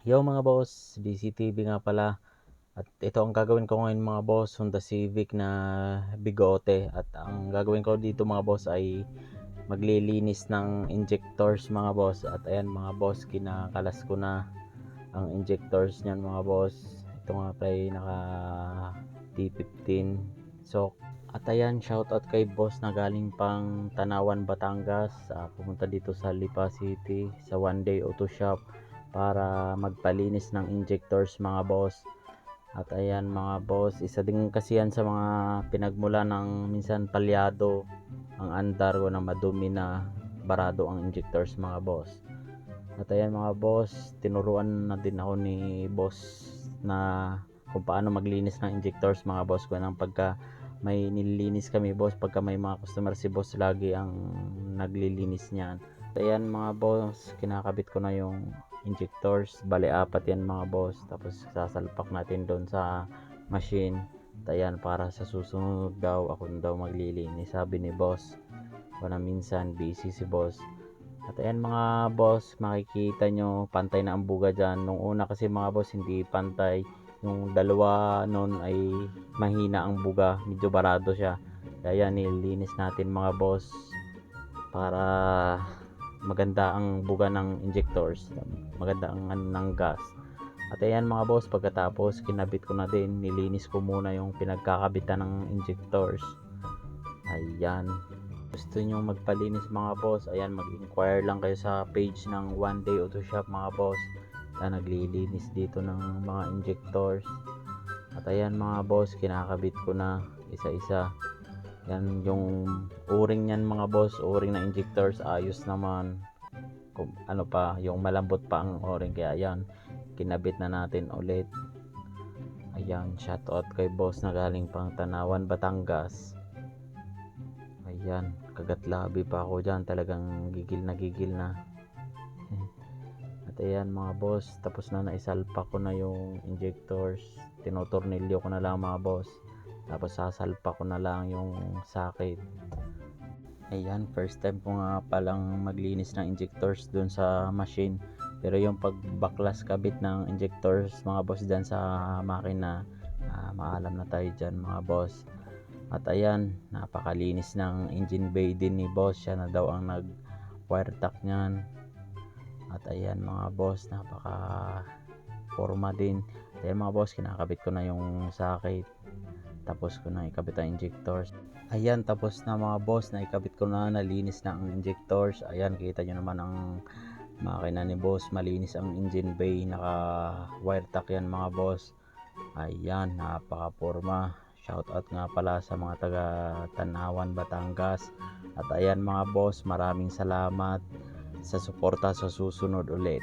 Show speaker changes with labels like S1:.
S1: Yo mga boss, DCTV nga pala. At ito ang gagawin ko ngayon mga boss, Honda Civic na bigote. At ang gagawin ko dito mga boss ay maglilinis ng injectors mga boss. At ayan mga boss, kinakalas ko na ang injectors niyan mga boss. Ito nga pala ay naka T15 so. At ayan, shoutout kay boss na galing pang Tanawan, Batangas. Pumunta dito sa Lipa City sa One Day Auto Shop para magpalinis ng injectors mga boss. At ayan mga boss, isa din kasi yan sa mga pinagmula ng minsan palyado ang andar ko na madumi na barado ang injectors mga boss. At ayan mga boss, tinuruan na din ako ni boss na kung paano maglinis ng injectors mga boss ko ng pagka may nililinis kami boss, pagka may mga customer si boss lagi ang naglilinis niyan. At ayan mga boss, kinakabit ko na yung injectors, bali apat yan mga boss, tapos sasalpak natin doon sa machine. At ayan, para sa susunod daw ako daw maglilinis sabi ni boss, wala minsan busy si boss. At ayan mga boss, makikita nyo pantay na ang buga dyan. Nung una kasi mga boss hindi pantay, yung dalawa nun ay mahina ang buga, medyo barado siya. Kaya nililinis natin mga boss para maganda ang buga ng injectors, maganda ang ng gas. At ayan mga boss, pagkatapos kinabit ko na din, nilinis ko muna yung pinagkakabitan ng injectors. Ayan, gusto nyo magpalinis mga boss, ayan, mag-inquire lang kayo sa page ng One Day Auto Shop mga boss. Ayan, naglilinis dito ng mga injectors. At ayan mga boss, kinakabit ko na isa-isa. Yan yung o-ring niyan mga boss, o-ring na injectors, ayos naman. Kung ano pa, yung malambot pa ang o-ring, kaya yan, kinabit na natin ulit. Ayan, shoutout kay boss na galing pang Tanawan, Batangas. Ayan, kagat labi pa ako dyan, talagang gigil na. At ayan mga boss, tapos na naisalpa ko na yung injectors, tinotornilyo ko na lang mga boss, tapos sasalpa ko na lang yung socket. Ayan, first time ko nga palang maglinis ng injectors dun sa machine, pero yung pagbaklas kabit ng injectors mga boss dyan sa makina, maalam na tayo dyan mga boss. At ayan, napakalinis ng engine bay din ni boss, siya na daw ang nag wire tack nyan. At ayan mga boss, napaka forma din. At ayan mga boss, kinakabit ko na yung socket, tapos ko na ikabit ang injectors. Ayan, tapos na mga boss, na ikabit ko na, nalinis na ang injectors. Ayan, kita nyo naman ang makina ni boss, malinis ang engine bay, naka wire tack yan mga boss. Ayan, napaka forma. Shoutout nga pala sa mga taga Tanawan, Batangas. At ayan mga boss, maraming salamat sa suporta, sa susunod ulit.